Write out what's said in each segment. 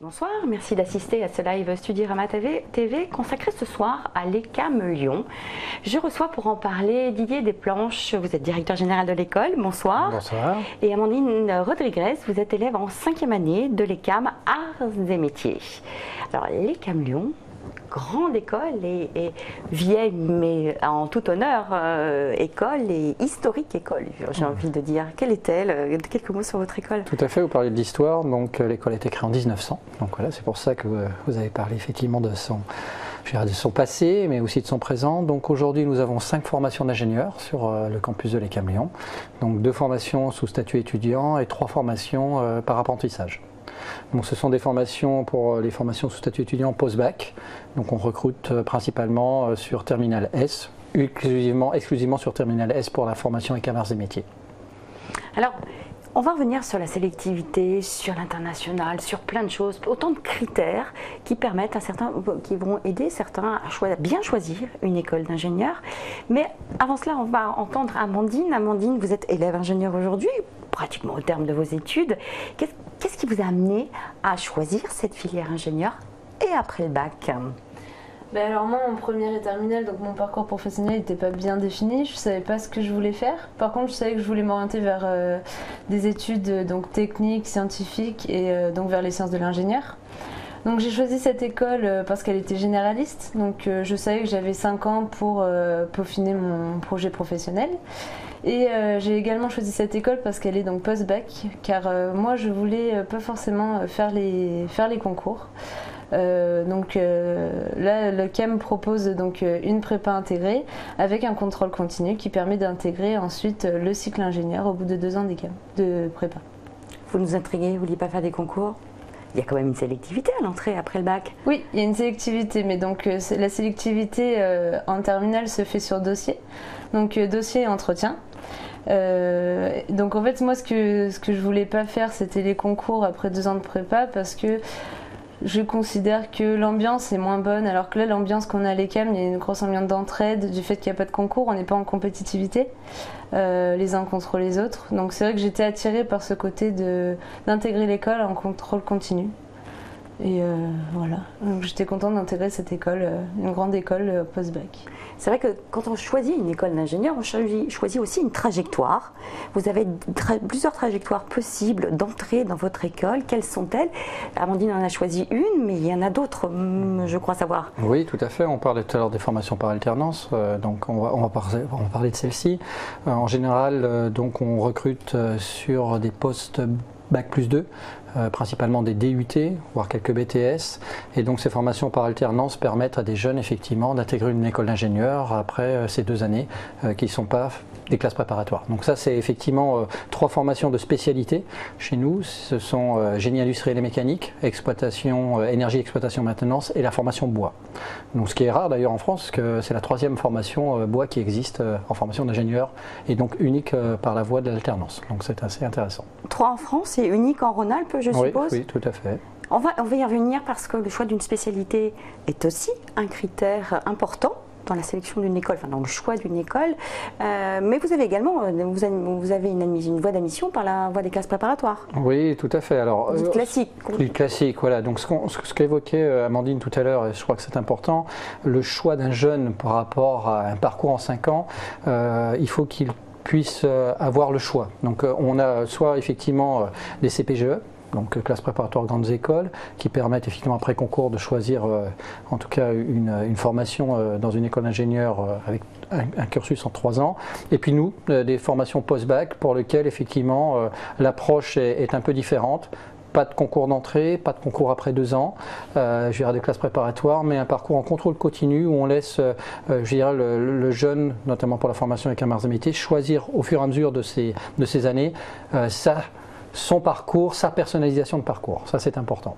Bonsoir, merci d'assister à ce live Studyrama TV consacré ce soir à l'ECAM Lyon. Je reçois pour en parler Didier Desplanches, vous êtes directeur général de l'école, bonsoir. Bonsoir. Et Amandine Rodriguez, vous êtes élève en 5e année de l'ECAM Arts et Métiers. Alors l'ECAM Lyon, grande école et vieille mais en tout honneur école et historique école, j'ai envie de dire. Quelle est-elle? Quelques mots sur votre école. Tout à fait, vous parlez de l'histoire, donc l'école a été créée en 1900, donc voilà, c'est pour ça que vous avez parlé effectivement de son passé, mais aussi de son présent. Donc aujourd'hui, nous avons 5 formations d'ingénieurs sur le campus de l'ECAM Lyon, donc 2 formations sous statut étudiant et 3 formations par apprentissage. Donc ce sont des formations pour les formations sous statut étudiant post-bac. Donc on recrute principalement sur Terminal S, exclusivement sur Terminal S pour la formation ECAM Arts et Métiers. Alors, on va revenir sur la sélectivité, sur l'international, sur plein de choses, autant de critères qui permettent qui vont aider certains à bien choisir une école d'ingénieur. Mais avant cela, on va entendre Amandine. Amandine, vous êtes élève ingénieur aujourd'hui, pratiquement au terme de vos études. Qu'est-ce qui vous a amené à choisir cette filière ingénieur et après le bac? Alors moi, en première et terminale, donc mon parcours professionnel n'était pas bien défini, je ne savais pas ce que je voulais faire. Par contre, je savais que je voulais m'orienter vers des études donc, techniques, scientifiques et donc vers les sciences de l'ingénieur. Donc j'ai choisi cette école parce qu'elle était généraliste, donc je savais que j'avais 5 ans pour peaufiner mon projet professionnel. Et j'ai également choisi cette école parce qu'elle est donc post-bac, car moi je voulais pas forcément faire les concours. Là, le CAM propose donc une prépa intégrée avec un contrôle continu qui permet d'intégrer ensuite le cycle ingénieur au bout de 2 ans de prépa. Vous nous intriguez, vous ne vouliez pas faire des concours? Il y a quand même une sélectivité à l'entrée après le bac. Oui, il y a une sélectivité, mais donc la sélectivité en terminale se fait sur dossier, donc dossier et entretien. Donc en fait moi ce que je voulais pas faire c'était les concours après 2 ans de prépa parce que je considère que l'ambiance est moins bonne, alors que là l'ambiance qu'on a à l'ECAM, il y a une grosse ambiance d'entraide, du fait qu'il n'y a pas de concours, on n'est pas en compétitivité les uns contre les autres. Donc c'est vrai que j'étais attirée par ce côté d'intégrer l'école en contrôle continu. Et voilà, donc j'étais contente d'intégrer cette école, une grande école post-bac. C'est vrai que quand on choisit une école d'ingénieur, on choisit aussi une trajectoire. Vous avez plusieurs trajectoires possibles d'entrée dans votre école. Quelles sont-elles? Amandine en a choisi une, mais il y en a d'autres, je crois savoir. Oui, tout à fait. On parlait tout à l'heure des formations par alternance, donc on va parler de celle-ci. En général, donc on recrute sur des postes Bac plus 2, principalement des DUT, voire quelques BTS. Et donc ces formations par alternance permettent à des jeunes effectivement d'intégrer une école d'ingénieur après ces 2 années qui ne sont pas des classes préparatoires. Donc ça c'est effectivement 3 formations de spécialité chez nous. Ce sont génie industriel et mécanique, exploitation, énergie, exploitation, maintenance et la formation bois. Donc ce qui est rare d'ailleurs en France, parce que c'est la 3e formation bois qui existe en formation d'ingénieur et donc unique par la voie de l'alternance. Donc c'est assez intéressant. 3 en France et unique en Rhône-Alpes, je suppose. Oui, tout à fait. On va y revenir parce que le choix d'une spécialité est aussi un critère important dans la sélection d'une école, enfin dans le choix d'une école. Mais vous avez également une voie d'admission par la voie des classes préparatoires. Oui, tout à fait. Alors, classique. Classique, voilà. Donc ce qu'évoquait Amandine tout à l'heure, et je crois que c'est important, le choix d'un jeune par rapport à un parcours en 5 ans, il faut qu'il puisse avoir le choix. Donc on a soit effectivement des CPGE, donc classes préparatoires grandes écoles, qui permettent effectivement après concours de choisir en tout cas une formation dans une école d'ingénieur avec un cursus en 3 ans. Et puis nous, des formations post-bac pour lesquelles effectivement l'approche est un peu différente. Pas de concours d'entrée, pas de concours après 2 ans, je dirais des classes préparatoires, mais un parcours en contrôle continu où on laisse je dirais, le jeune, notamment pour la formation avec un arts et métiers, choisir au fur et à mesure de ces années son parcours, sa personnalisation de parcours. Ça c'est important.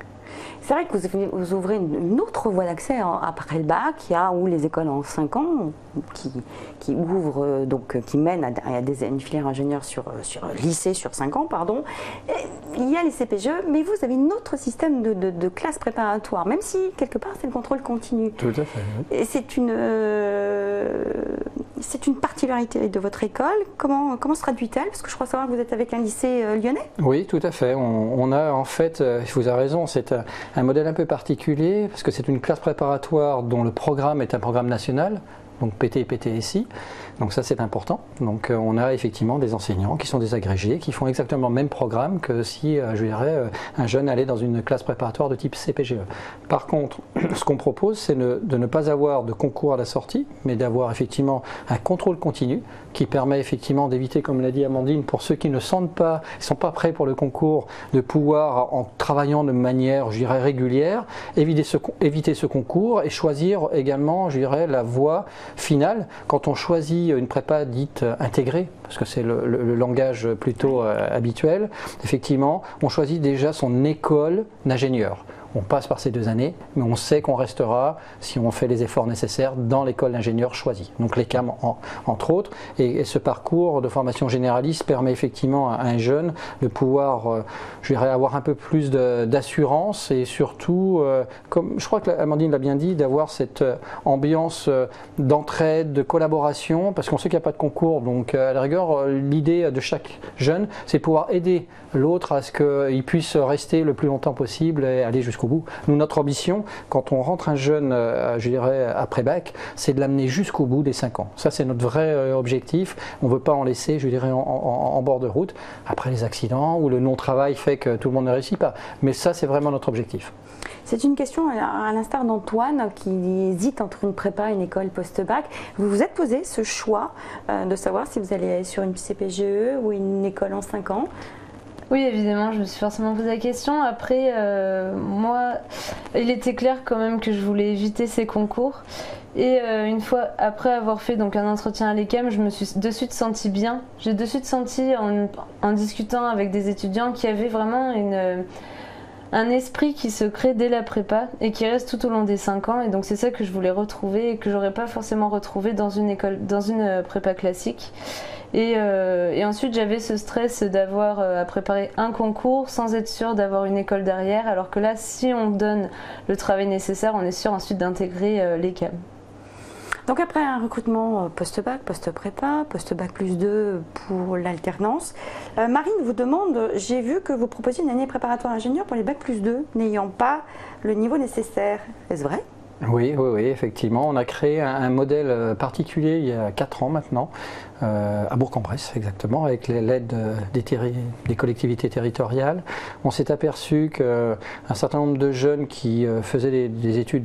C'est vrai que vous ouvrez une autre voie d'accès après le bac, où les écoles en 5 ans qui ouvrent, qui mènent à une filière ingénieur sur lycée sur 5 ans, pardon. Et il y a les CPGE, mais vous avez un autre système de classe préparatoire, même si quelque part c'est le contrôle continu. Tout à fait. Oui. Et c'est une particularité de votre école. Comment se traduit-elle? Parce que je crois savoir que vous êtes avec un lycée lyonnais. Oui, tout à fait. On a en fait, vous avez raison, c'est un modèle un peu particulier parce que c'est une classe préparatoire dont le programme est un programme national, donc PT et PTSI. Donc ça c'est important. Donc on a effectivement des enseignants qui sont des agrégés, qui font exactement le même programme que si, je dirais, un jeune allait dans une classe préparatoire de type CPGE. Par contre, ce qu'on propose, c'est de ne pas avoir de concours à la sortie, mais d'avoir effectivement un contrôle continu qui permet effectivement d'éviter, comme l'a dit Amandine, pour ceux qui ne sont pas prêts pour le concours, de pouvoir, en travaillant de manière, je dirais, régulière, éviter ce concours et choisir également, je dirais, la voie finale. Quand on choisit une prépa dite intégrée, parce que c'est le langage plutôt habituel, effectivement, on choisit déjà son école d'ingénieur. On passe par ces 2 années, mais on sait qu'on restera, si on fait les efforts nécessaires, dans l'école d'ingénieur choisie. Donc l'ECAM entre autres. Et ce parcours de formation généraliste permet effectivement à un jeune de pouvoir, je dirais, avoir un peu plus d'assurance et surtout, comme je crois que Amandine l'a bien dit, d'avoir cette ambiance d'entraide, de collaboration, parce qu'on sait qu'il n'y a pas de concours. Donc à la rigueur, l'idée de chaque jeune, c'est de pouvoir aider l'autre à ce qu'il puisse rester le plus longtemps possible et aller jusqu'au bout. Nous, notre ambition, quand on rentre un jeune, je dirais, après bac, c'est de l'amener jusqu'au bout des 5 ans. Ça, c'est notre vrai objectif. On ne veut pas en laisser, je dirais, en bord de route. Après les accidents ou le non-travail fait que tout le monde ne réussit pas. Mais ça, c'est vraiment notre objectif. C'est une question à l'instar d'Antoine qui hésite entre une prépa et une école post-bac. Vous vous êtes posé ce choix de savoir si vous allez aller sur une CPGE ou une école en 5 ans? Oui, évidemment, je me suis forcément posé la question. Après, moi, il était clair quand même que je voulais éviter ces concours. Et une fois après avoir fait donc un entretien à l'ECAM, je me suis de suite sentie bien. J'ai de suite senti en discutant avec des étudiants qu'il y avait vraiment un esprit qui se crée dès la prépa et qui reste tout au long des 5 ans. Et donc c'est ça que je voulais retrouver et que j'aurais pas forcément retrouvé dans une prépa classique. Et ensuite j'avais ce stress d'avoir à préparer un concours sans être sûr d'avoir une école derrière, alors que là, si on donne le travail nécessaire, on est sûr ensuite d'intégrer l'ECAM. Donc après un recrutement post-bac, post-prépa, post-bac plus 2 pour l'alternance, Marine vous demande, j'ai vu que vous proposiez une année préparatoire ingénieur pour les bac plus 2, n'ayant pas le niveau nécessaire. Est-ce vrai ? Oui, effectivement. On a créé un modèle particulier il y a 4 ans maintenant, à Bourg-en-Bresse exactement, avec l'aide des collectivités territoriales. On s'est aperçu qu'un certain nombre de jeunes qui faisaient des études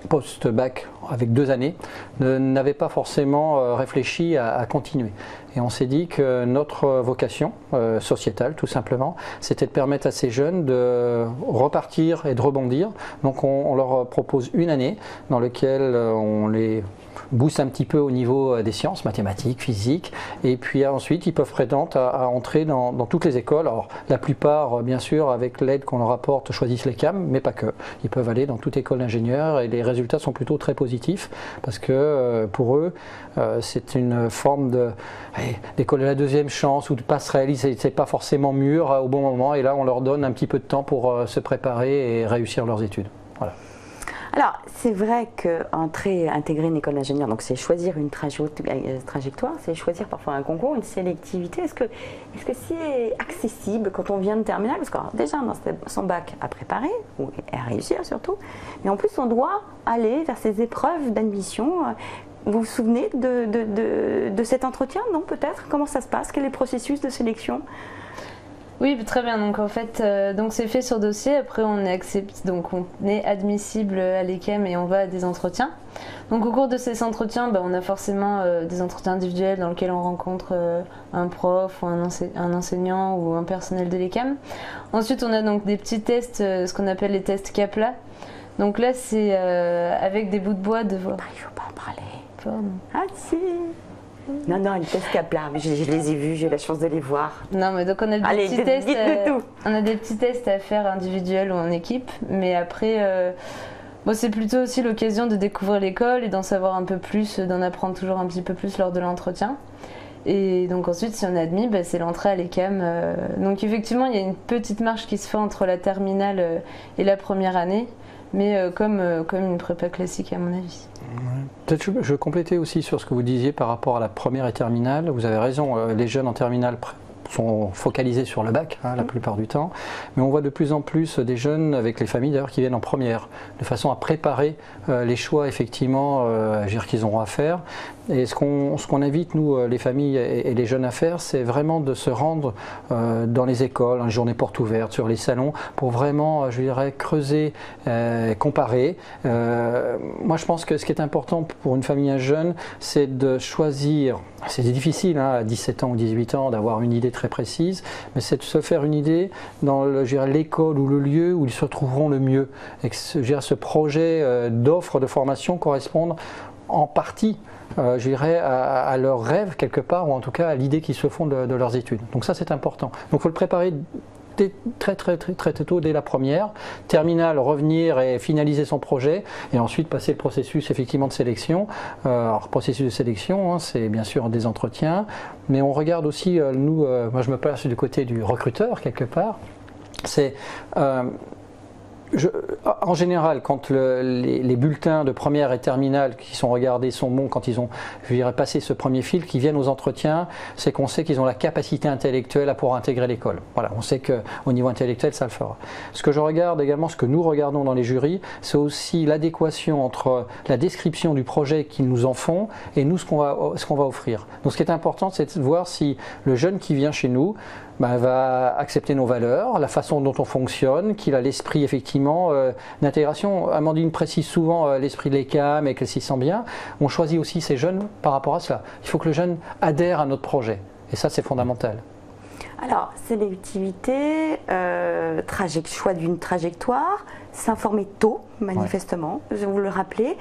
post-bac avec 2 années n'avaient pas forcément réfléchi à continuer. Et on s'est dit que notre vocation sociétale, tout simplement, c'était de permettre à ces jeunes de repartir et de rebondir. Donc on leur propose une année dans laquelle on les booste un petit peu au niveau des sciences, mathématiques, physique, et puis ensuite ils peuvent prétendre à entrer dans toutes les écoles. Alors la plupart, bien sûr, avec l'aide qu'on leur apporte, choisissent l'ECAM, mais pas que. Ils peuvent aller dans toute école d'ingénieur et les résultats sont plutôt très positifs parce que pour eux, c'est une forme d'école de la deuxième chance ou de passerelle. C'est pas forcément mûr au bon moment et là on leur donne un petit peu de temps pour se préparer et réussir leurs études. Voilà. Alors, c'est vrai qu'intégrer une école d'ingénieur, donc c'est choisir une trajectoire, c'est choisir parfois un concours, une sélectivité. Est-ce que c'est accessible quand on vient de terminale? Parce que déjà, on a son bac à préparer, ou à réussir surtout, mais en plus, on doit aller vers ces épreuves d'admission. Vous vous souvenez de cet entretien, non, peut-être? Comment ça se passe? Quel est le processus de sélection? Oui, très bien. Donc en fait, donc c'est fait sur dossier. Après, on est admissible à l'ECAM et on va à des entretiens. Donc au cours de ces entretiens, on a forcément des entretiens individuels dans lesquels on rencontre un prof ou un enseignant ou un personnel de l'ECAM. Ensuite, on a donc des petits tests, ce qu'on appelle les tests CAPLA. Donc là, c'est avec des bouts de bois de voix. Il ne faut pas en parler. Pardon. Ah si. Non, les tests CAPLA, je les ai vus, j'ai eu la chance de les voir. Non, mais donc on a des petits tests. On a des petits tests à faire individuels ou en équipe, mais après, c'est plutôt aussi l'occasion de découvrir l'école et d'en savoir un peu plus, d'en apprendre toujours un petit peu plus lors de l'entretien. Et donc ensuite, si on est admis, c'est l'entrée à l'ECAM. Donc effectivement, il y a une petite marche qui se fait entre la terminale et la première année. Mais comme une prépa classique à mon avis. Peut-être je veux compléter aussi sur ce que vous disiez par rapport à la première et terminale. Vous avez raison, les jeunes en terminale sont focalisés sur le bac la plupart du temps, mais on voit de plus en plus des jeunes avec les familles d'ailleurs qui viennent en première, de façon à préparer les choix effectivement qu'ils auront à faire. Et ce qu'on invite nous les familles et les jeunes à faire, c'est vraiment de se rendre dans les écoles, une journée porte ouverte, sur les salons, pour vraiment, je dirais, creuser, comparer. Moi je pense que ce qui est important pour une famille, un jeune, c'est de choisir. C'est difficile à 17 ans ou 18 ans d'avoir une idée très précise, mais c'est de se faire une idée dans l'école ou le lieu où ils se trouveront le mieux. Et que ce projet d'offre de formation corresponde en partie je dirais, à leurs rêves quelque part, ou en tout cas à l'idée qu'ils se font de leurs études. Donc ça c'est important. Donc il faut le préparer très tôt, dès la première, terminale, revenir et finaliser son projet, et ensuite passer le processus effectivement de sélection. Alors processus de sélection, c'est bien sûr des entretiens, mais on regarde aussi, moi je me place du côté du recruteur quelque part, c'est en général, quand les bulletins de première et terminale qui sont regardés sont bons, quand ils ont, je dirais, passé ce premier filtre, qui viennent aux entretiens, c'est qu'on sait qu'ils ont la capacité intellectuelle à pouvoir intégrer l'école. Voilà, on sait qu'au niveau intellectuel, ça le fera. Ce que je regarde également, ce que nous regardons dans les jurys, c'est aussi l'adéquation entre la description du projet qu'ils nous en font et nous, ce qu'on va offrir. Donc ce qui est important, c'est de voir si le jeune qui vient chez nous va accepter nos valeurs, la façon dont on fonctionne, qu'il a l'esprit effectivement d'intégration. Amandine précise souvent l'esprit de l'ECAM et qu'elle s'y sent bien. On choisit aussi ces jeunes par rapport à cela. Il faut que le jeune adhère à notre projet. Et ça, c'est fondamental. Alors, sélectivité, choix d'une trajectoire, s'informer tôt, manifestement, je vous le rappelez,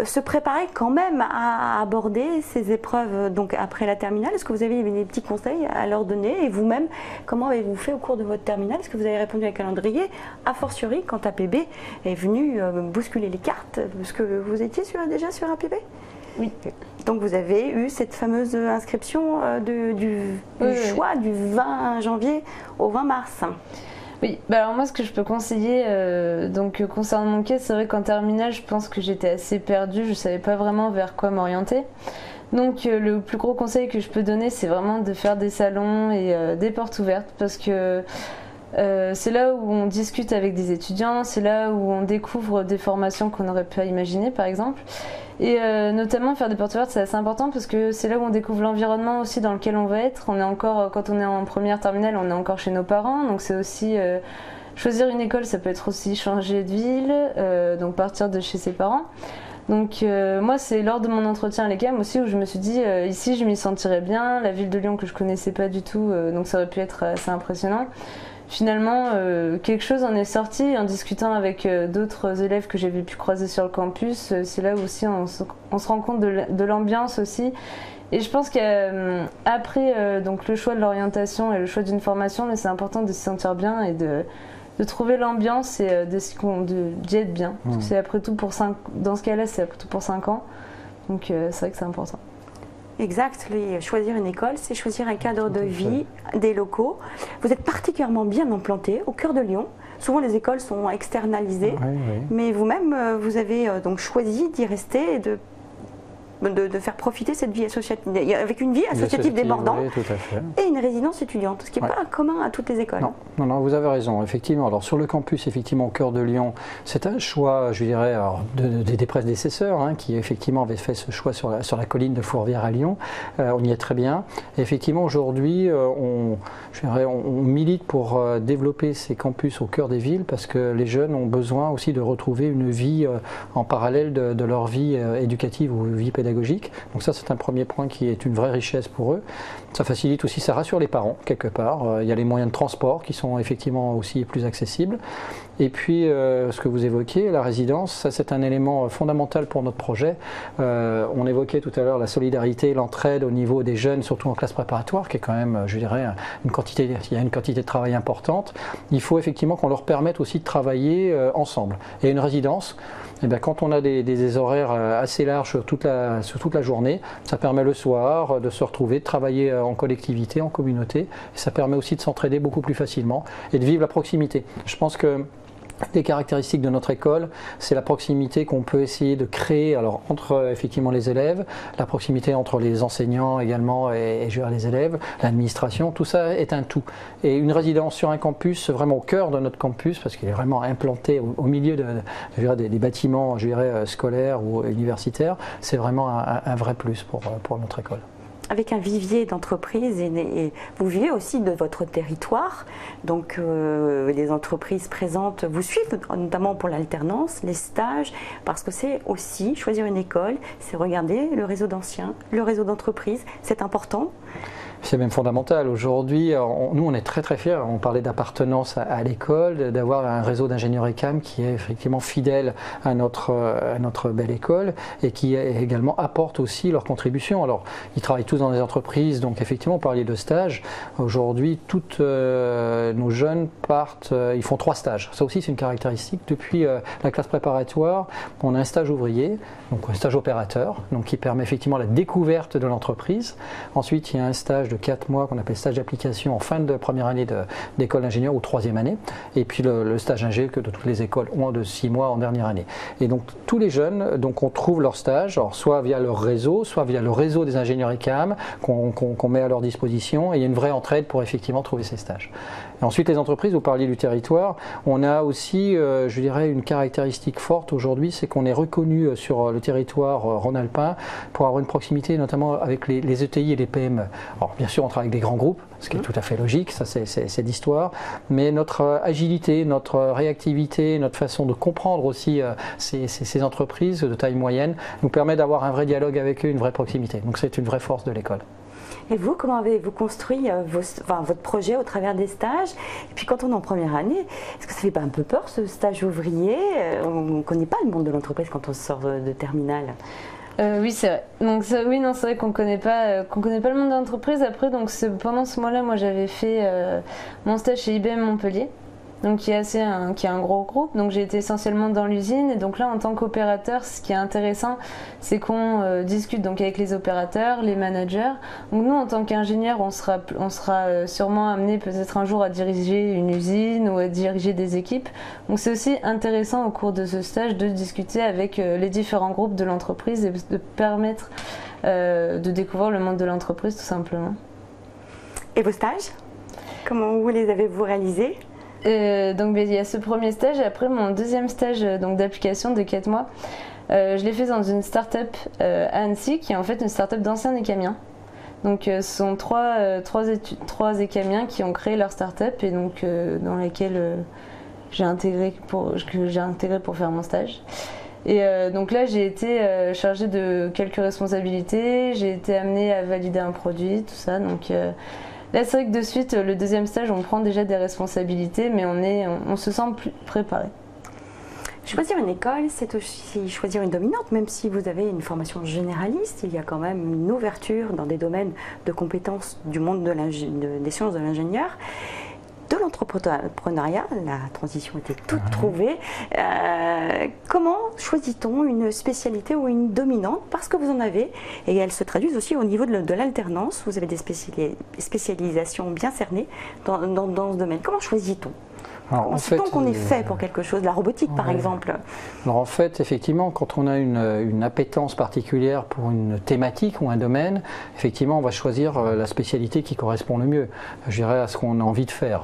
se préparer quand même à aborder ces épreuves donc après la terminale. Est-ce que vous avez des petits conseils à leur donner? Et vous-même, comment avez-vous fait au cours de votre terminale? Est-ce que vous avez répondu à un calendrier? A fortiori, quand APB est venu bousculer les cartes, parce que vous étiez déjà sur APB? Oui. Donc vous avez eu cette fameuse inscription du choix du 20 janvier au 20 mars. Oui, alors moi ce que je peux conseiller, concernant mon cas, c'est vrai qu'en terminale je pense que j'étais assez perdue, je ne savais pas vraiment vers quoi m'orienter. Donc le plus gros conseil que je peux donner, c'est vraiment de faire des salons et des portes ouvertes, parce que c'est là où on discute avec des étudiants, c'est là où on découvre des formations qu'on n'aurait pas imaginées par exemple. Et notamment faire des portes ouvertes, c'est assez important parce que c'est là où on découvre l'environnement aussi dans lequel on va être. On est encore, quand on est en première terminale, on est encore chez nos parents, donc c'est aussi choisir une école, ça peut être aussi changer de ville, donc partir de chez ses parents. Donc moi c'est lors de mon entretien à l'ECAM aussi où je me suis dit ici je m'y sentirais bien, la ville de Lyon que je connaissais pas du tout, donc ça aurait pu être assez impressionnant. Finalement, quelque chose en est sorti en discutant avec d'autres élèves que j'avais pu croiser sur le campus. C'est là aussi on se rend compte de l'ambiance aussi. Et je pense qu'après donc le choix de l'orientation et le choix d'une formation, c'est important de se sentir bien et de trouver l'ambiance et d'y être bien. Parce que c'est après tout dans ce cas-là, c'est après tout pour 5 ans. Donc c'est vrai que c'est important. Exact, choisir une école, c'est choisir un cadre de vie, des locaux. Vous êtes particulièrement bien implanté au cœur de Lyon. Souvent les écoles sont externalisées, mais vous-même, vous avez donc choisi d'y rester et de faire profiter cette vie associative, avec une vie associative débordante et une résidence étudiante, ce qui n'est pas commun à toutes les écoles. Non, vous avez raison, effectivement. Alors sur le campus, effectivement, au cœur de Lyon, c'est un choix, je dirais, des prédécesseurs qui effectivement avaient fait ce choix sur la colline de Fourvière à Lyon. On y est très bien. Et effectivement, aujourd'hui, on milite pour développer ces campus au cœur des villes parce que les jeunes ont besoin aussi de retrouver une vie en parallèle de leur vie éducative ou vie pédagogique. Donc ça c'est un premier point qui est une vraie richesse pour eux. Ça facilite aussi, ça rassure les parents quelque part. Il y a les moyens de transport qui sont effectivement aussi plus accessibles. Et puis ce que vous évoquiez, la résidence, ça c'est un élément fondamental pour notre projet. On évoquait tout à l'heure la solidarité, l'entraide au niveau des jeunes, surtout en classe préparatoire, qui est quand même, je dirais, il y a une quantité de travail importante. Il faut effectivement qu'on leur permette aussi de travailler ensemble. Et une résidence, quand on a des horaires assez larges sur toute la journée, ça permet le soir de se retrouver, de travailler en collectivité, en communauté. Et ça permet aussi de s'entraider beaucoup plus facilement et de vivre la proximité. Je pense que Des caractéristiques de notre école, c'est la proximité qu'on peut essayer de créer alors, entre effectivement les élèves, la proximité entre les enseignants également et je dirais, les élèves, l'administration, tout ça est un tout. Et une résidence sur un campus, vraiment au cœur de notre campus, parce qu'il est vraiment implanté au milieu des bâtiments je dirais, scolaires ou universitaires, c'est vraiment un vrai plus pour notre école. Avec un vivier d'entreprises et vous vivez aussi de votre territoire, donc les entreprises présentes vous suivent notamment pour l'alternance, les stages, parce que c'est aussi choisir une école, c'est regarder le réseau d'anciens, le réseau d'entreprises, c'est important. C'est même fondamental. Aujourd'hui, nous on est très très fiers, on parlait d'appartenance à l'école, d'avoir un réseau d'ingénieurs ECAM qui est effectivement fidèle à notre belle école et qui également apporte aussi leur contribution. Alors, ils travaillent tous dans des entreprises, donc effectivement, on parlait de stages. Aujourd'hui, toutes nos jeunes partent, ils font 3 stages. Ça aussi, c'est une caractéristique. Depuis la classe préparatoire, on a un stage ouvrier, donc un stage opérateur, donc qui permet effectivement la découverte de l'entreprise. Ensuite, il y a un stage de 4 mois qu'on appelle stage d'application en fin de première année d'école d'ingénieur ou 3e année, et puis le stage ingé que de toutes les écoles ont de 6 mois en dernière année. Et donc tous les jeunes, donc on trouve leur stage, alors, soit via leur réseau, soit via le réseau des ingénieurs ECAM qu'on met à leur disposition, et il y a une vraie entraide pour effectivement trouver ces stages. Et ensuite les entreprises, vous parliez du territoire, on a aussi, je dirais, une caractéristique forte aujourd'hui, c'est qu'on est reconnu sur le territoire rhône-alpin pour avoir une proximité notamment avec les ETI et les PME. Alors, bien sûr, on travaille avec des grands groupes, ce qui est tout à fait logique, ça c'est d'histoire, mais notre agilité, notre réactivité, notre façon de comprendre aussi ces entreprises de taille moyenne nous permet d'avoir un vrai dialogue avec eux, une vraie proximité. Donc c'est une vraie force de l'école. Et vous, comment avez-vous construit votre projet au travers des stages? Et puis quand on est en première année, est-ce que ça ne fait pas un peu peur ce stage ouvrier? On ne connaît pas le monde de l'entreprise quand on sort de terminale. Oui, c'est vrai. Donc oui, non, c'est vrai qu'on connaît pas le monde de l'entreprise. Après, donc pendant ce mois-là, moi, j'avais fait mon stage chez IBM Montpellier, donc qui est un gros groupe. Donc j'ai été essentiellement dans l'usine. Et donc là, en tant qu'opérateur, ce qui est intéressant, c'est qu'on discute donc avec les opérateurs, les managers. Donc nous, en tant qu'ingénieurs, on sera sûrement amené peut-être un jour à diriger une usine ou à diriger des équipes. Donc c'est aussi intéressant au cours de ce stage de discuter avec les différents groupes de l'entreprise et de permettre de découvrir le monde de l'entreprise tout simplement. Et vos stages, comment vous les avez-vous réalisés? Donc il y a ce premier stage et après mon deuxième stage d'application de 4 mois. Je l'ai fait dans une start-up à Annecy qui est en fait une start-up d'anciens écamiens. Donc ce sont trois écamiens qui ont créé leur start-up et donc dans laquelle j'ai intégré pour faire mon stage. Et donc là j'ai été chargée de quelques responsabilités, j'ai été amenée à valider un produit, tout ça. Donc là, c'est vrai que de suite, le deuxième stage, on prend déjà des responsabilités, mais on se sent plus préparé. Choisir une école, c'est aussi choisir une dominante, même si vous avez une formation généraliste, il y a quand même une ouverture dans des domaines de compétences du monde des sciences de l'ingénieur. De l'entrepreneuriat, la transition était toute trouvée. Comment choisit-on une spécialité ou une dominante? Parce que vous en avez, et elles se traduisent aussi au niveau de l'alternance. Vous avez des spécialisations bien cernées dans ce domaine. Comment choisit-on? Comment sait-on qu'on est fait pour quelque chose, la robotique par exemple? Alors en fait, effectivement, quand on a une appétence particulière pour une thématique ou un domaine, effectivement, on va choisir la spécialité qui correspond le mieux, je dirais, à ce qu'on a envie de faire.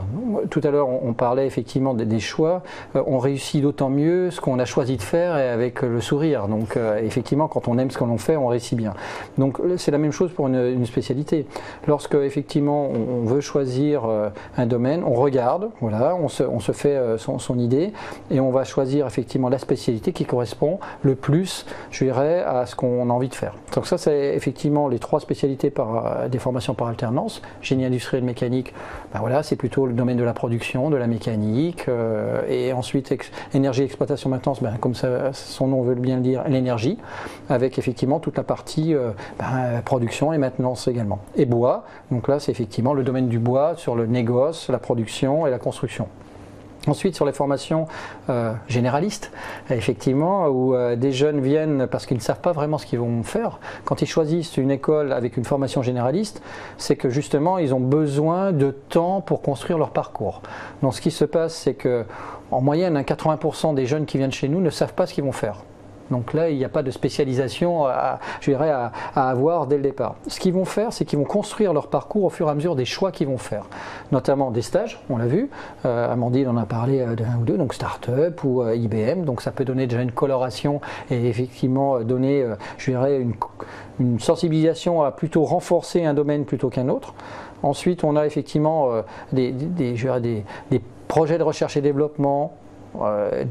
Tout à l'heure, on parlait effectivement des choix. On réussit d'autant mieux ce qu'on a choisi de faire et avec le sourire. Donc effectivement, quand on aime ce que l'on fait, on réussit bien. Donc c'est la même chose pour une spécialité. Lorsque effectivement on veut choisir un domaine, on regarde, voilà, on se fait son idée et on va choisir effectivement la spécialité qui correspond le plus, je dirais, à ce qu'on a envie de faire. Donc ça, c'est effectivement les 3 spécialités des formations par alternance. Génie industriel mécanique, ben voilà, c'est plutôt le domaine de la production, de la mécanique, et ensuite énergie, exploitation, maintenance, ben, comme ça, son nom veut bien le dire, l'énergie, avec effectivement toute la partie production et maintenance également. Et bois, donc là c'est effectivement le domaine du bois sur le négoce, la production et la construction. Ensuite, sur les formations généralistes, effectivement, où des jeunes viennent parce qu'ils ne savent pas vraiment ce qu'ils vont faire. Quand ils choisissent une école avec une formation généraliste, c'est que justement, ils ont besoin de temps pour construire leur parcours. Donc, ce qui se passe, c'est que en moyenne, 80% des jeunes qui viennent chez nous ne savent pas ce qu'ils vont faire. Donc là, il n'y a pas de spécialisation je dirais, à avoir dès le départ. Ce qu'ils vont faire, c'est qu'ils vont construire leur parcours au fur et à mesure des choix qu'ils vont faire. Notamment des stages, on l'a vu. Amandine en a parlé d'un ou deux, donc start-up ou IBM. Donc ça peut donner déjà une coloration et effectivement donner, je dirais, une sensibilisation à plutôt renforcer un domaine plutôt qu'un autre. Ensuite, on a effectivement des projets de recherche et développement,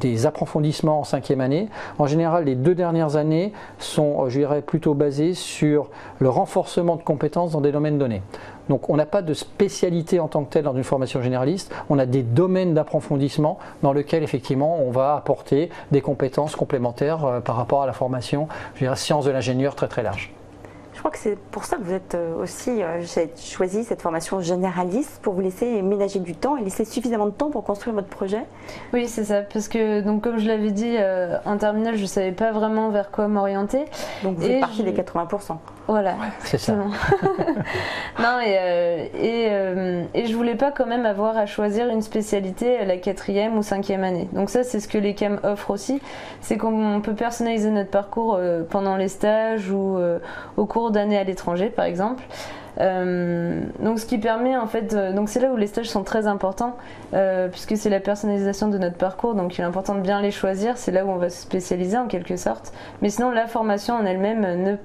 des approfondissements en 5e année. En général, les 2 dernières années sont, je dirais, plutôt basées sur le renforcement de compétences dans des domaines donnés. Donc on n'a pas de spécialité en tant que telle dans une formation généraliste, on a des domaines d'approfondissement dans lesquels effectivement on va apporter des compétences complémentaires par rapport à la formation, je dirais, sciences de l'ingénieur très très large. Je crois que c'est pour ça que vous êtes aussi, j'ai choisi cette formation généraliste pour vous laisser ménager du temps et laisser suffisamment de temps pour construire votre projet. Oui, c'est ça, parce que donc, comme je l'avais dit, en terminale, je ne savais pas vraiment vers quoi m'orienter. Donc vous êtes partie des 80%. Voilà, ouais, c'est ça. Non, et je voulais pas quand même avoir à choisir une spécialité à la 4e ou 5e année. Donc ça, c'est ce que l'ECAM offre aussi, c'est qu'on peut personnaliser notre parcours pendant les stages ou au cours d'années à l'étranger, par exemple. Donc ce qui permet en fait, donc c'est là où les stages sont très importants puisque c'est la personnalisation de notre parcours, donc il est important de bien les choisir, c'est là où on va se spécialiser en quelque sorte, mais sinon la formation en elle-même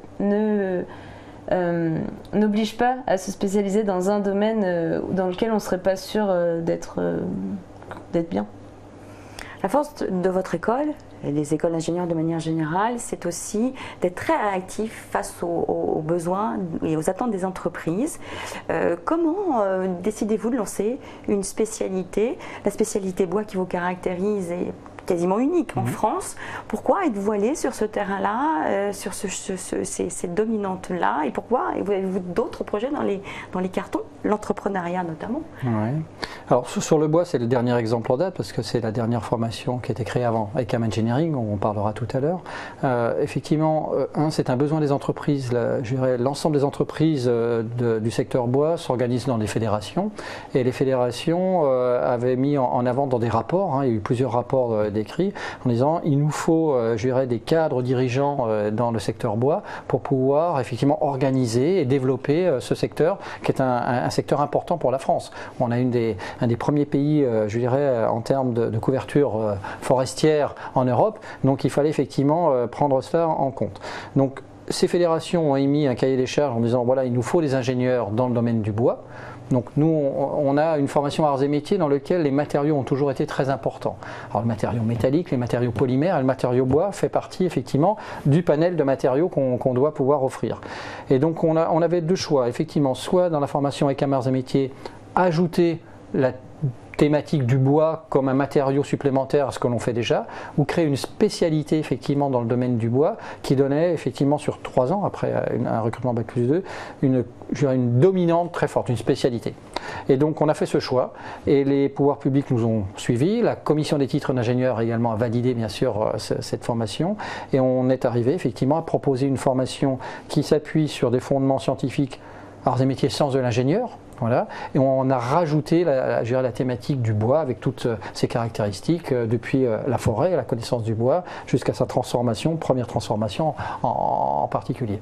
n'oblige pas à se spécialiser dans un domaine dans lequel on ne serait pas sûr d'être bien. La force de votre école, et des écoles d'ingénieurs de manière générale, c'est aussi d'être très réactif face aux besoins et aux attentes des entreprises. Comment décidez-vous de lancer une spécialité, la spécialité bois qui vous caractérise et quasiment unique en France? Pourquoi êtes-vous allé sur ce terrain-là, sur ces dominantes-là, et pourquoi avez-vous d'autres projets dans les cartons, l'entrepreneuriat notamment? Ouais. Alors sur le bois, c'est le dernier exemple en date parce que c'est la dernière formation qui a été créée avant ECAM Engineering, on parlera tout à l'heure. Effectivement, c'est un besoin des entreprises. L'ensemble des entreprises du secteur bois s'organisent dans des fédérations et les fédérations avaient mis en avant dans des rapports, il y a eu plusieurs rapports décrits en disant il nous faut des cadres dirigeants dans le secteur bois pour pouvoir effectivement organiser et développer ce secteur qui est un secteur important pour la France. On a un des premiers pays, en termes de couverture forestière en Europe, donc il fallait effectivement prendre cela en compte. Donc ces fédérations ont émis un cahier des charges en disant voilà, il nous faut des ingénieurs dans le domaine du bois. Donc nous, on a une formation arts et métiers dans laquelle les matériaux ont toujours été très importants. Alors le matériau métallique, les matériaux polymères et le matériau bois fait partie effectivement du panel de matériaux qu'on doit pouvoir offrir. Et donc on avait 2 choix, effectivement, soit dans la formation ECAM arts et métiers, ajouter la thématique du bois comme un matériau supplémentaire à ce que l'on fait déjà, ou créer une spécialité effectivement dans le domaine du bois qui donnait effectivement sur 3 ans, après un recrutement Bac+2, une dominante très forte, une spécialité. Et donc on a fait ce choix et les pouvoirs publics nous ont suivis, la commission des titres d'ingénieur également a validé bien sûr cette formation et on est arrivé effectivement à proposer une formation qui s'appuie sur des fondements scientifiques, arts et métiers, sciences de l'ingénieur. Voilà. Et on a rajouté la thématique du bois avec toutes ses caractéristiques, depuis la forêt, la connaissance du bois, jusqu'à sa transformation, première transformation en particulier.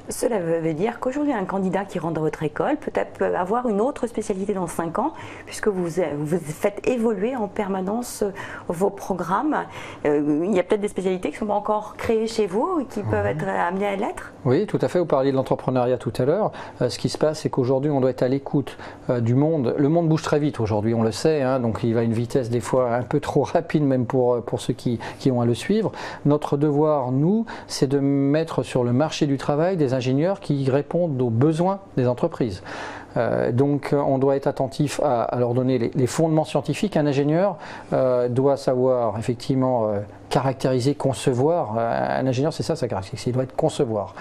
Cela veut dire qu'aujourd'hui, un candidat qui rentre dans votre école peut-être avoir une autre spécialité dans 5 ans, puisque vous faites évoluer en permanence vos programmes. Il y a peut-être des spécialités qui ne sont pas encore créées chez vous et qui peuvent être amenées à l'être? Oui, tout à fait. Vous parliez de l'entrepreneuriat tout à l'heure. Ce qui se passe, c'est qu'aujourd'hui, on doit être à l'écoute du monde. Le monde bouge très vite aujourd'hui, on le sait, donc il va à une vitesse des fois un peu trop rapide, même pour ceux qui ont à le suivre. Notre devoir, nous, c'est de mettre sur le marché du travail des ingénieurs qui répondent aux besoins des entreprises. Donc on doit être attentif à leur donner les fondements scientifiques. Un ingénieur doit savoir effectivement caractériser, concevoir. Un ingénieur, c'est ça sa caractéristique, il doit être concevoir.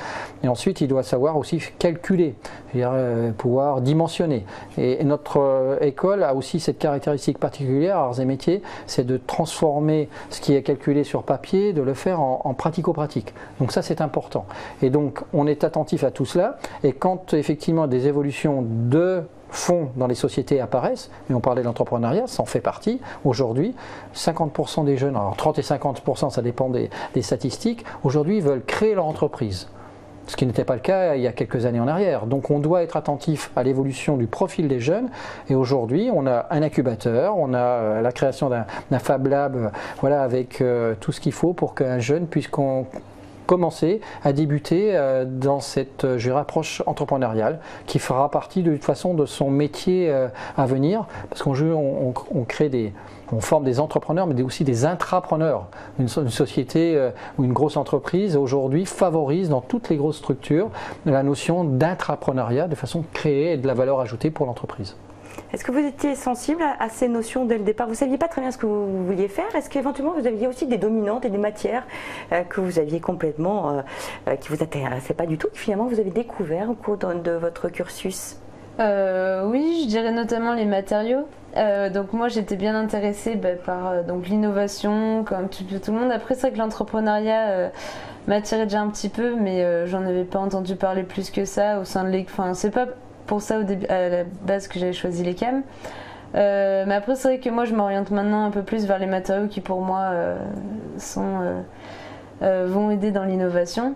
Et ensuite, il doit savoir aussi calculer, c'est-à-dire pouvoir dimensionner. Et notre école a aussi cette caractéristique particulière, arts et métiers, c'est de transformer ce qui est calculé sur papier, de le faire en pratico-pratique. Donc ça, c'est important. Et donc, on est attentif à tout cela. Et quand effectivement des évolutions de fonds dans les sociétés apparaissent, et on parlait de l'entrepreneuriat, ça en fait partie. Aujourd'hui, 50% des jeunes, alors 30 et 50%, ça dépend des statistiques, aujourd'hui veulent créer leur entreprise. Ce qui n'était pas le cas il y a quelques années en arrière. Donc on doit être attentif à l'évolution du profil des jeunes. Et aujourd'hui, on a un incubateur, on a la création d'un Fab Lab, voilà, avec tout ce qu'il faut pour qu'un jeune puisse commencer à débuter dans cette approche entrepreneuriale qui fera partie de toute façon de son métier à venir, parce qu'on crée on forme des entrepreneurs mais aussi des intrapreneurs. Une société ou une grosse entreprise aujourd'hui favorise dans toutes les grosses structures la notion d'intrapreneuriat de façon à créer de la valeur ajoutée pour l'entreprise. Est-ce que vous étiez sensible à ces notions dès le départ? Vous ne saviez pas très bien ce que vous vouliez faire. Est-ce qu'éventuellement vous aviez aussi des dominantes et des matières que vous aviez complètement, qui vous intéressaient pas du tout, que finalement vous avez découvert au cours de votre cursus? Oui, je dirais notamment les matériaux. Donc moi j'étais bien intéressée par l'innovation, comme un petit peu tout le monde. Après c'est vrai que l'entrepreneuriat m'attirait déjà un petit peu, mais j'en avais pas entendu parler plus que ça au sein de l'école. Enfin, c'est pas pour ça à la base que j'avais choisi l'ECAM. Mais après c'est vrai que moi je m'oriente maintenant un peu plus vers les matériaux qui pour moi vont aider dans l'innovation.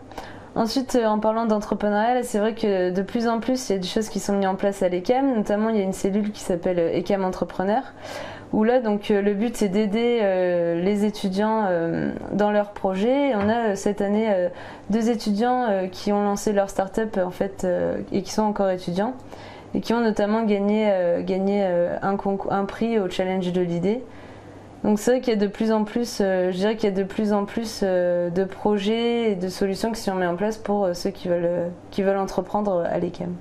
Ensuite, en parlant d'entrepreneuriat, c'est vrai que de plus en plus, il y a des choses qui sont mises en place à l'ECAM. Notamment, il y a une cellule qui s'appelle ECAM Entrepreneur, où là, donc, le but, c'est d'aider les étudiants dans leurs projets. Et on a cette année 2 étudiants qui ont lancé leur start-up en fait, et qui sont encore étudiants, et qui ont notamment gagné un prix au challenge de l'idée. Donc c'est vrai qu'il y a de plus en plus, je dirais qu'il y a de plus en plus de projets et de solutions qui sont mis en place pour ceux qui veulent entreprendre à l'ECAM.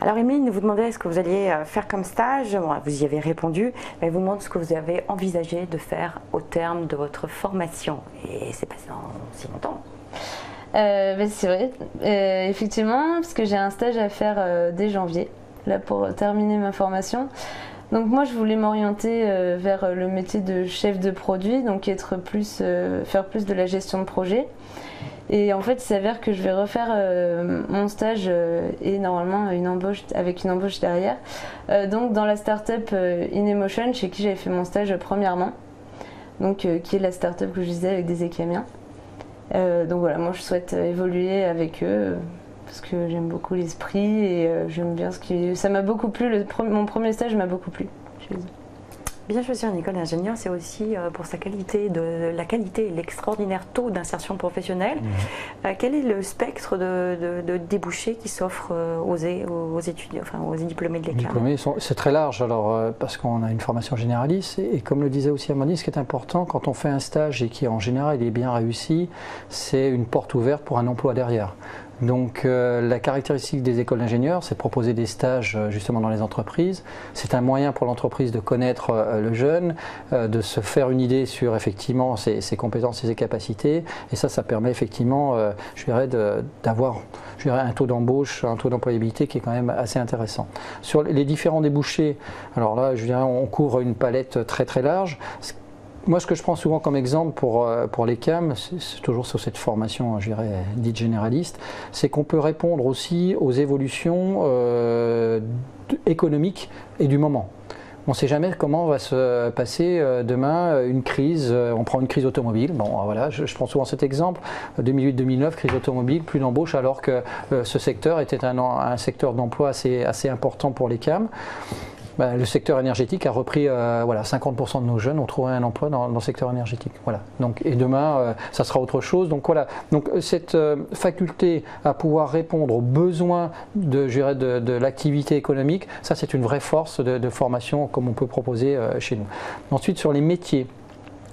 Alors Emeline vous demandait ce que vous alliez faire comme stage. Bon, vous y avez répondu. Elle vous demande ce que vous avez envisagé de faire au terme de votre formation. Et c'est passé en si longtemps. C'est vrai, effectivement, parce que j'ai un stage à faire dès janvier, là pour terminer ma formation. Donc moi je voulais m'orienter vers le métier de chef de produit, donc faire plus de la gestion de projet. Et en fait il s'avère que je vais refaire mon stage et normalement avec une embauche derrière. Donc dans la start-up InEmotion, chez qui j'avais fait mon stage premièrement, donc qui est la start-up que je disais avec des Écamiens. Donc voilà, moi je souhaite évoluer avec eux. Parce que j'aime beaucoup l'esprit et j'aime bien ça m'a beaucoup plu, mon premier stage m'a beaucoup plu chez eux. Bien choisir une école d'ingénieur, c'est aussi pour sa qualité, la qualité et l'extraordinaire taux d'insertion professionnelle. Quel est le spectre de débouchés qui s'offre aux étudiants, enfin aux diplômés de l'ECAM? C'est très large, alors, parce qu'on a une formation généraliste et comme le disait aussi Amandine, ce qui est important quand on fait un stage et qui en général est bien réussi, c'est une porte ouverte pour un emploi derrière. Donc la caractéristique des écoles d'ingénieurs, c'est de proposer des stages justement dans les entreprises. C'est un moyen pour l'entreprise de connaître le jeune, de se faire une idée sur effectivement ses compétences et ses capacités. Et ça permet effectivement, je dirais, d'avoir un taux d'embauche, un taux d'employabilité qui est quand même assez intéressant. Sur les différents débouchés, alors là, je dirais, on couvre une palette très très large. Moi, ce que je prends souvent comme exemple pour l'ECAM, c'est toujours sur cette formation, je dirais, dite généraliste, c'est qu'on peut répondre aussi aux évolutions économiques et du moment. On ne sait jamais comment va se passer demain une crise. On prend une crise automobile. Bon, voilà, je prends souvent cet exemple. 2008-2009, crise automobile, plus d'embauche, alors que ce secteur était un secteur d'emploi assez important pour l'ECAM. Le secteur énergétique a repris 50% de nos jeunes ont trouvé un emploi dans le secteur énergétique. Voilà. Donc, et demain, ça sera autre chose. Donc voilà. Donc cette faculté à pouvoir répondre aux besoins de l'activité économique, ça c'est une vraie force de formation comme on peut proposer chez nous. Ensuite sur les métiers.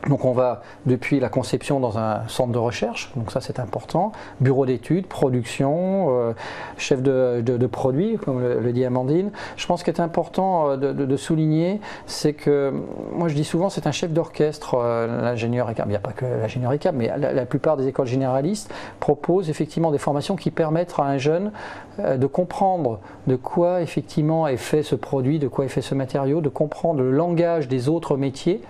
Donc on va depuis la conception dans un centre de recherche, donc ça c'est important, bureau d'études, production, chef de produit, comme le dit Amandine. Je pense qu'il est important de souligner, c'est que, moi je dis souvent, c'est un chef d'orchestre, l'ingénieur ECAM, il n'y a pas que l'ingénieur ECAM, mais la plupart des écoles généralistes proposent effectivement des formations qui permettent à un jeune de comprendre de quoi effectivement est fait ce produit, de quoi est fait ce matériau, de comprendre le langage des autres métiers,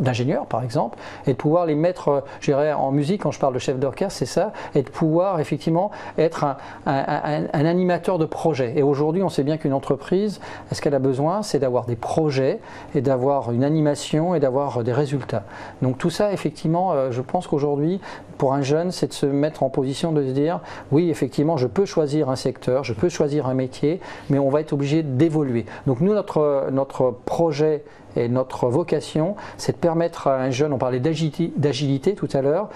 d'ingénieurs par exemple, et de pouvoir les mettre, je dirais, en musique. Quand je parle de chef d'orchestre, c'est ça, et de pouvoir effectivement être un animateur de projet. Et aujourd'hui, on sait bien qu'une entreprise, ce qu'elle a besoin, c'est d'avoir des projets et d'avoir une animation et d'avoir des résultats. Donc tout ça, effectivement, je pense qu'aujourd'hui, pour un jeune, c'est de se mettre en position de se dire, oui, effectivement, je peux choisir un secteur, je peux choisir un métier, mais on va être obligé d'évoluer. Donc nous, notre projet et notre vocation, c'est de permettre à un jeune, on parlait d'agilité tout à l'heure,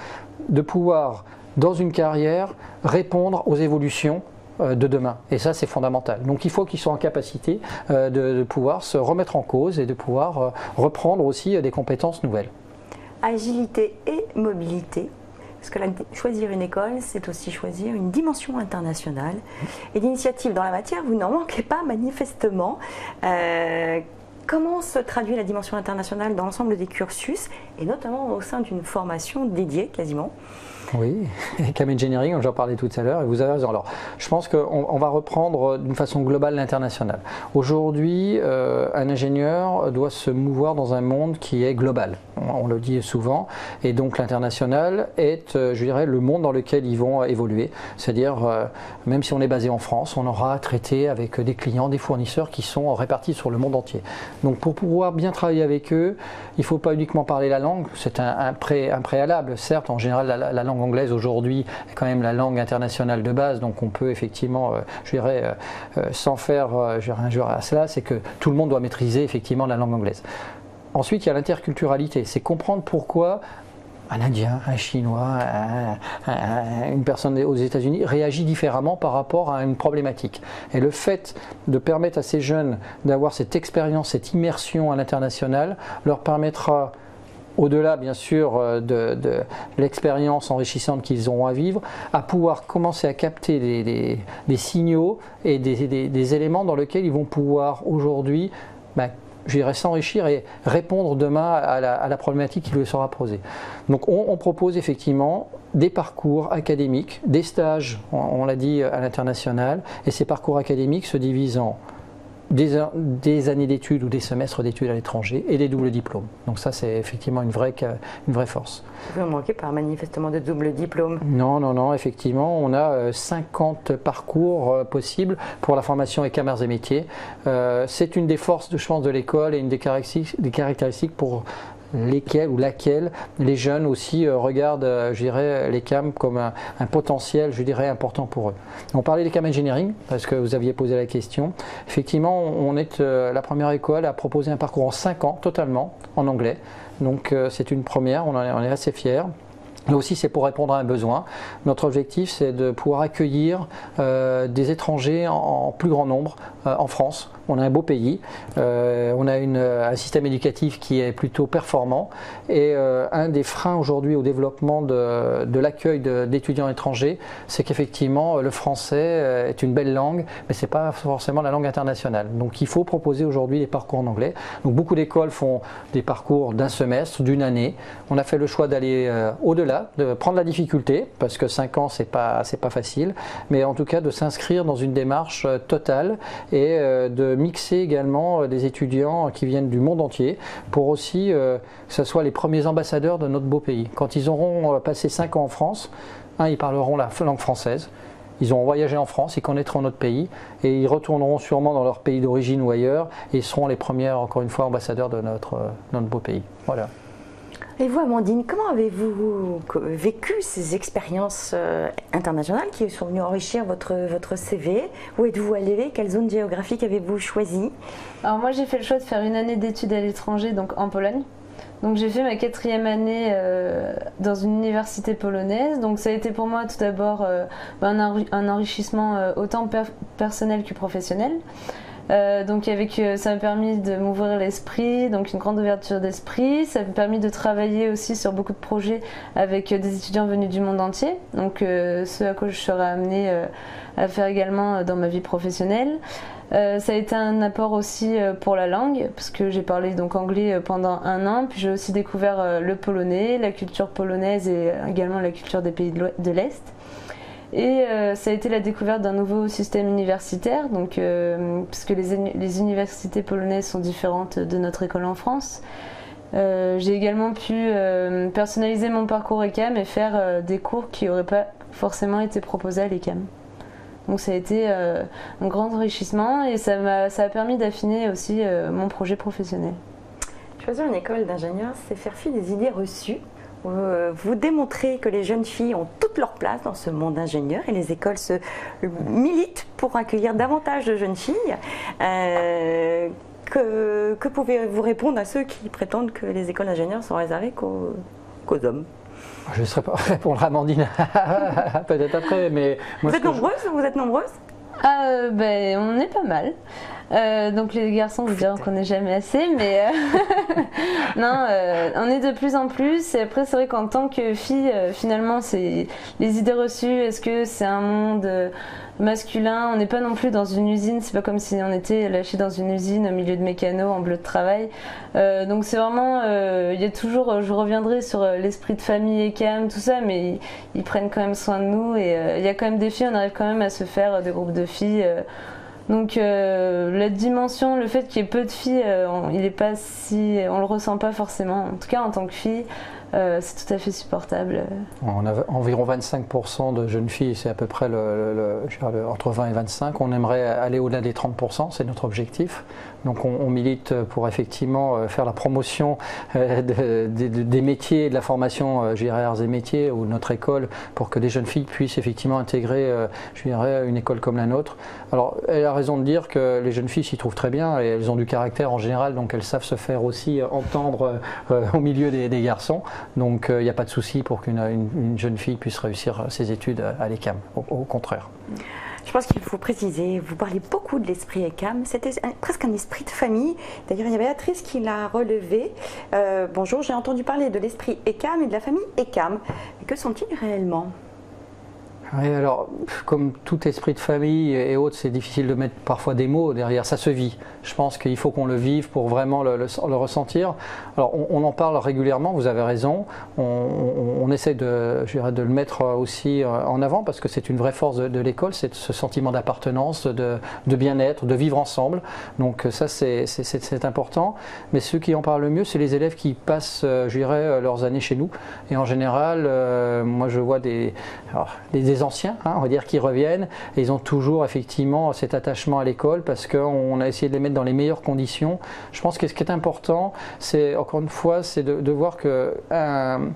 de pouvoir, dans une carrière, répondre aux évolutions de demain. Et ça, c'est fondamental. Donc il faut qu'ils soient en capacité de pouvoir se remettre en cause et de pouvoir reprendre aussi des compétences nouvelles. Agilité et mobilité. Parce que choisir une école, c'est aussi choisir une dimension internationale. Et d'initiatives dans la matière, vous n'en manquez pas manifestement. Comment se traduit la dimension internationale dans l'ensemble des cursus, et notamment au sein d'une formation dédiée quasiment? Oui, ECAM Engineering, comme j'en parlais tout à l'heure, et vous avez raison. Alors, je pense qu'on va reprendre d'une façon globale l'international. Aujourd'hui, un ingénieur doit se mouvoir dans un monde qui est global, on le dit souvent, et donc l'international est, je dirais, le monde dans lequel ils vont évoluer. C'est-à-dire, même si on est basé en France, on aura à traiter avec des clients, des fournisseurs qui sont répartis sur le monde entier. Donc, pour pouvoir bien travailler avec eux, il ne faut pas uniquement parler la langue, c'est un préalable. Certes, en général, la langue anglaise aujourd'hui est quand même la langue internationale de base, donc on peut effectivement, je dirais, sans faire injure à cela, c'est que tout le monde doit maîtriser effectivement la langue anglaise. Ensuite, il y a l'interculturalité, c'est comprendre pourquoi un Indien, un Chinois, une personne aux États-Unis réagit différemment par rapport à une problématique. Et le fait de permettre à ces jeunes d'avoir cette expérience, cette immersion à l'international, leur permettra, au-delà bien sûr de l'expérience enrichissante qu'ils auront à vivre, à pouvoir commencer à capter des signaux et des éléments dans lesquels ils vont pouvoir aujourd'hui, je dirais, s'enrichir et répondre demain à la problématique qui lui sera posée. Donc on propose effectivement des parcours académiques, des stages, on l'a dit, à l'international, et ces parcours académiques se divisent en des années d'études ou des semestres d'études à l'étranger et des doubles diplômes. Donc ça, c'est effectivement une vraie force. Vous ne manquez pas manifestement de double diplôme? Non, effectivement, on a 50 parcours possibles pour la formation ECAM Arts et Métiers. C'est une des forces, je pense, de l'école et une des caractéristiques pour laquelle les jeunes aussi regardent, je dirais, l'ECAM comme un potentiel, je dirais, important pour eux. On parlait d'ECAM Engineering, parce que vous aviez posé la question. Effectivement, on est la première école à proposer un parcours en 5 ans, totalement, en anglais. Donc c'est une première, on est assez fiers. Là aussi, c'est pour répondre à un besoin. Notre objectif, c'est de pouvoir accueillir des étrangers en plus grand nombre en France. On a un beau pays, on a un système éducatif qui est plutôt performant, et un des freins aujourd'hui au développement de l'accueil d'étudiants étrangers, c'est qu'effectivement le français est une belle langue, mais ce n'est pas forcément la langue internationale. Donc il faut proposer aujourd'hui des parcours en anglais. Donc beaucoup d'écoles font des parcours d'un semestre, d'une année. On a fait le choix d'aller au-delà, de prendre la difficulté, parce que 5 ans c'est pas facile, mais en tout cas de s'inscrire dans une démarche totale et de mixer également des étudiants qui viennent du monde entier pour aussi que ce soit les premiers ambassadeurs de notre beau pays. Quand ils auront passé 5 ans en France, ils parleront la langue française, ils auront voyagé en France, ils connaîtront notre pays et ils retourneront sûrement dans leur pays d'origine ou ailleurs et ils seront les premiers, encore une fois, ambassadeurs de notre beau pays. Voilà. Et vous, Amandine, comment avez-vous vécu ces expériences internationales qui sont venues enrichir votre CV? Où êtes-vous allé? Quelle zone géographique avez-vous choisi? Alors moi, j'ai fait le choix de faire une année d'études à l'étranger, donc en Pologne. Donc j'ai fait ma 4e année dans une université polonaise. Donc ça a été pour moi tout d'abord un enrichissement autant personnel que professionnel. Donc ça m'a permis de m'ouvrir l'esprit, donc une grande ouverture d'esprit. Ça m'a permis de travailler aussi sur beaucoup de projets avec des étudiants venus du monde entier, donc ce à quoi je serai amenée à faire également dans ma vie professionnelle. Ça a été un apport aussi pour la langue, parce que j'ai parlé donc anglais pendant 1 an, puis j'ai aussi découvert le polonais, la culture polonaise et également la culture des pays de l'Est. Et ça a été la découverte d'un nouveau système universitaire, donc, parce que les universités polonaises sont différentes de notre école en France. J'ai également pu personnaliser mon parcours ECAM et faire des cours qui n'auraient pas forcément été proposés à l'ECAM. Donc ça a été un grand enrichissement et ça a permis d'affiner aussi mon projet professionnel. Choisir une école d'ingénieur, c'est faire fi des idées reçues. Vous démontrez que les jeunes filles ont toute leur place dans ce monde d'ingénieurs et les écoles se militent pour accueillir davantage de jeunes filles. Que pouvez-vous répondre à ceux qui prétendent que les écoles d'ingénieurs sont réservées qu'aux hommes? Je ne saurais pas répondre à Amandine peut-être après, mais... Vous êtes nombreuses? On est pas mal. Donc les garçons, vous diront qu'on n'est jamais assez, mais non, on est de plus en plus. Et après, c'est vrai qu'en tant que fille, finalement, c'est les idées reçues. Est-ce que c'est un monde masculin? On n'est pas non plus dans une usine. C'est pas comme si on était lâché dans une usine au milieu de mécano en bleu de travail. Donc c'est vraiment, il y a toujours, je reviendrai sur l'esprit de famille ECAM, tout ça, mais ils prennent quand même soin de nous. Et il y a quand même des filles. On arrive quand même à se faire des groupes de filles. Donc la dimension, le fait qu'il y ait peu de filles, on le ressent pas forcément. En tout cas, en tant que fille, c'est tout à fait supportable. On a environ 25% de jeunes filles, c'est à peu près entre 20 et 25. On aimerait aller au-delà des 30%, c'est notre objectif. Donc on milite pour effectivement faire la promotion des métiers et de la formation, je dirais, arts et métiers, ou notre école, pour que les jeunes filles puissent effectivement intégrer, je dirais, une école comme la nôtre. Alors elle a raison de dire que les jeunes filles s'y trouvent très bien et elles ont du caractère en général, donc elles savent se faire aussi entendre au milieu des garçons. Donc il n'y a pas de souci pour qu'une jeune fille puisse réussir ses études à l'ECAM, au contraire. Je pense qu'il faut préciser, vous parlez beaucoup de l'esprit ECAM, c'était presque un esprit de famille. D'ailleurs, il y a Béatrice qui l'a relevé. Bonjour, j'ai entendu parler de l'esprit ECAM et de la famille ECAM. Que sont-ils réellement ? Oui, alors, comme tout esprit de famille et autres, c'est difficile de mettre parfois des mots derrière, ça se vit. Je pense qu'il faut qu'on le vive pour vraiment le ressentir. Alors, on en parle régulièrement, vous avez raison. On essaie de le mettre aussi en avant parce que c'est une vraie force de l'école, c'est ce sentiment d'appartenance, de bien-être, de vivre ensemble. Donc ça, c'est important. Mais ceux qui en parlent le mieux, c'est les élèves qui passent, leurs années chez nous. Et en général, moi je vois des anciens, on va dire, qui reviennent, et ils ont toujours effectivement cet attachement à l'école parce qu'on a essayé de les mettre dans les meilleures conditions. Je pense que ce qui est important, c'est encore une fois, c'est de voir qu'un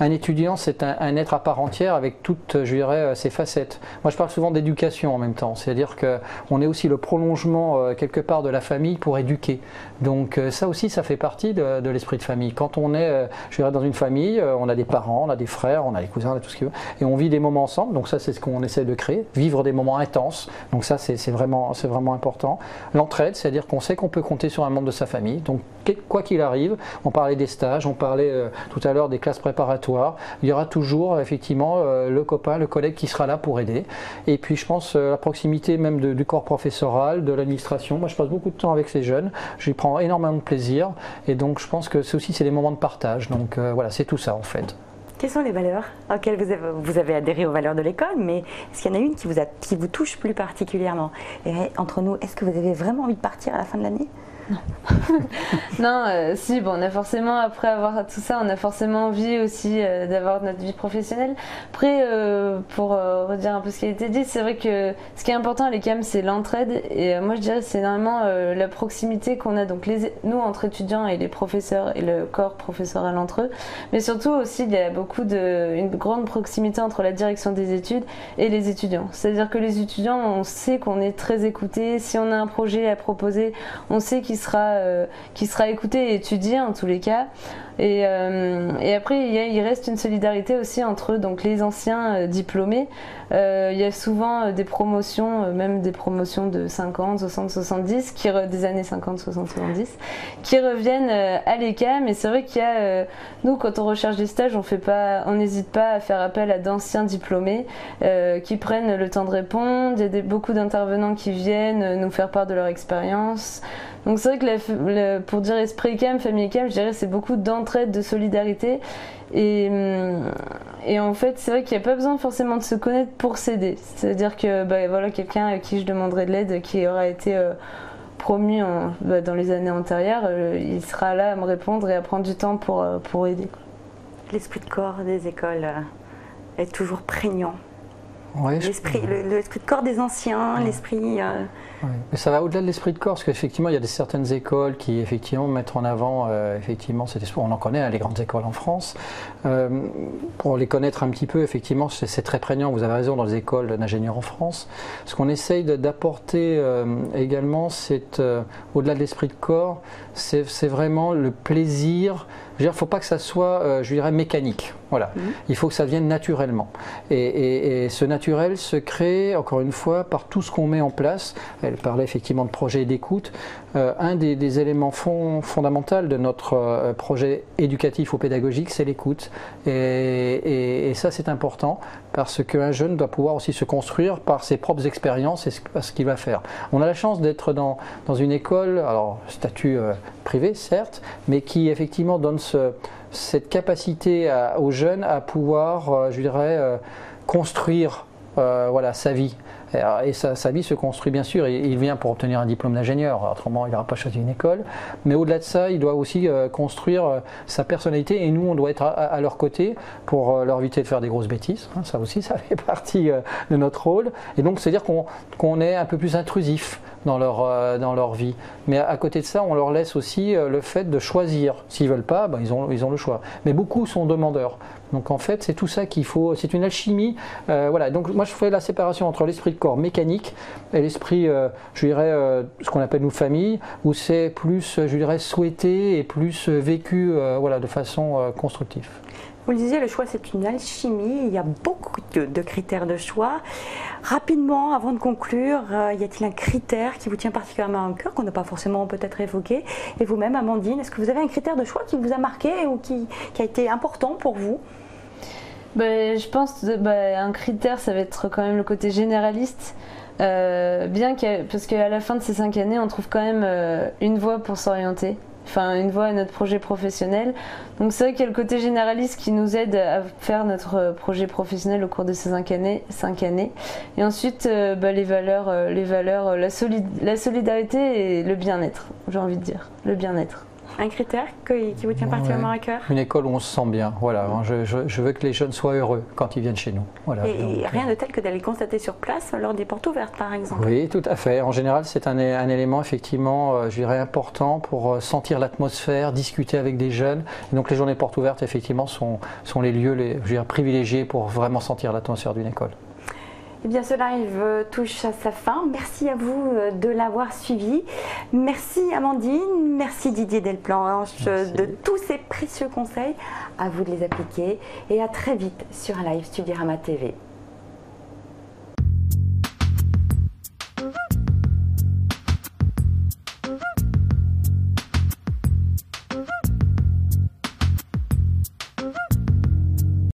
étudiant, c'est un être à part entière avec toutes, je dirais, ses facettes. Moi, je parle souvent d'éducation en même temps, c'est-à-dire qu'on est aussi le prolongement quelque part de la famille pour éduquer. Donc ça aussi, ça fait partie de l'esprit de famille. Quand on est, je dirais, dans une famille, on a des parents, on a des frères, on a des cousins, on a tout ce qu'il veut, et on vit des moments ensemble. Donc ça, c'est ce qu'on essaie de créer, vivre des moments intenses. Donc ça, c'est vraiment important. L'entraide, c'est-à-dire qu'on sait qu'on peut compter sur un membre de sa famille. Donc quoi qu'il arrive, on parlait des stages, on parlait tout à l'heure des classes préparatoires. Il y aura toujours effectivement le copain, le collègue qui sera là pour aider. Et puis je pense la proximité même du corps professoral, de l'administration. Moi, je passe beaucoup de temps avec ces jeunes. J'y prends énormément de plaisir. Et donc je pense que c'est des moments de partage. Donc voilà, c'est tout ça en fait. Quelles sont les valeurs auxquelles vous avez adhéré aux valeurs de l'école, mais est-ce qu'il y en a une qui vous touche plus particulièrement? Et entre nous, est-ce que vous avez vraiment envie de partir à la fin de l'année? Non. Non, si, bon, on a forcément, après avoir tout ça, on a forcément envie aussi d'avoir notre vie professionnelle. Après, pour redire un peu ce qui a été dit, c'est vrai que ce qui est important à l'ECAM, c'est l'entraide. Et moi, je dirais que c'est énormément la proximité qu'on a, donc nous, entre étudiants et les professeurs et le corps professoral entre eux. Mais surtout aussi, il y a une grande proximité entre la direction des études et les étudiants. C'est-à-dire que les étudiants, on sait qu'on est très écoutés. Si on a un projet à proposer, on sait qu'ils qui sera écouté et étudié en tous les cas. Et après, il reste une solidarité aussi entre donc, les anciens diplômés. Il y a souvent des promotions, même des promotions de 50, 60, 70, des années 50, 60, 70, qui reviennent à l'ECA. Mais c'est vrai qu'il y a, nous, quand on recherche des stages, on n'hésite pas à faire appel à d'anciens diplômés qui prennent le temps de répondre. Il y a beaucoup d'intervenants qui viennent nous faire part de leur expérience. Donc c'est vrai que pour dire esprit ECAM, famille ECAM, je dirais c'est beaucoup d'entraide, de solidarité. Et en fait, c'est vrai qu'il n'y a pas besoin forcément de se connaître pour s'aider. C'est-à-dire que voilà, quelqu'un à qui je demanderai de l'aide, qui aura été promu dans les années antérieures, il sera là à me répondre et à prendre du temps pour aider. L'esprit de corps des écoles est toujours prégnant. Ouais, l'esprit de corps des anciens, l'esprit... Oui. Mais ça va au-delà de l'esprit de corps, parce qu'effectivement, il y a certaines écoles qui effectivement mettent en avant, effectivement, cet esprit. On en connaît, les grandes écoles en France. Pour les connaître un petit peu, effectivement, c'est très prégnant. Vous avez raison, dans les écoles d'ingénieurs en France. Ce qu'on essaye d'apporter également, c'est au-delà de l'esprit de corps, c'est vraiment le plaisir. Je veux dire, il ne faut pas que ça soit, je dirais, mécanique. Voilà. Il faut que ça vienne naturellement. Et ce naturel se crée, encore une fois, par tout ce qu'on met en place. Elle parlait effectivement de projet d'écoute. Un des éléments fondamentaux de notre projet éducatif ou pédagogique, c'est l'écoute. Et ça, c'est important parce qu'un jeune doit pouvoir aussi se construire par ses propres expériences et par ce qu'il va faire. On a la chance d'être dans une école, alors statut privé certes, mais qui effectivement donne cette capacité aux jeunes à pouvoir, je dirais, construire voilà, sa vie. Et sa vie se construit bien sûr, il vient pour obtenir un diplôme d'ingénieur, autrement il n'aura pas choisi une école, mais au-delà de ça, il doit aussi construire sa personnalité et nous on doit être à leur côté pour leur éviter de faire des grosses bêtises, ça aussi ça fait partie de notre rôle, et donc c'est-à-dire qu'on est un peu plus intrusif dans leur vie. Mais à côté de ça, on leur laisse aussi le fait de choisir. S'ils ne veulent pas, ils ont le choix. Mais beaucoup sont demandeurs. Donc en fait, c'est tout ça qu'il faut, c'est une alchimie. Voilà. Donc moi, je fais la séparation entre l'esprit de corps mécanique et l'esprit, je dirais, ce qu'on appelle nous famille, où c'est plus, je dirais, souhaité et plus vécu voilà, de façon constructive. Vous le disiez, le choix c'est une alchimie, il y a beaucoup de critères de choix. Rapidement, avant de conclure, y a-t-il un critère qui vous tient particulièrement à cœur, qu'on n'a pas forcément peut-être évoqué? Et vous-même, Amandine, est-ce que vous avez un critère de choix qui vous a marqué ou qui a été important pour vous? Je pense un critère, ça va être quand même le côté généraliste. Parce qu'à la fin de ces 5 années, on trouve quand même une voie pour s'orienter. Enfin, une voie à notre projet professionnel. Donc c'est vrai qu'il y a le côté généraliste qui nous aide à faire notre projet professionnel au cours de ces 5 années. Et ensuite, les valeurs, la solidarité et le bien-être, j'ai envie de dire, le bien-être. Un critère qui vous tient particulièrement à cœur? Une école où on se sent bien. Voilà. Je veux que les jeunes soient heureux quand ils viennent chez nous. Voilà. Et rien de tel que d'aller constater sur place lors des portes ouvertes, par exemple. Oui, tout à fait. En général, c'est un élément effectivement, je dirais, important pour sentir l'atmosphère, discuter avec des jeunes. Et donc les journées portes ouvertes, effectivement, sont les lieux je dirais, privilégiés pour vraiment sentir l'atmosphère d'une école. Eh bien, ce live touche à sa fin. Merci à vous de l'avoir suivi. Merci Amandine, merci Didier Delplanche de tous ces précieux conseils. À vous de les appliquer et à très vite sur un live Studyrama TV.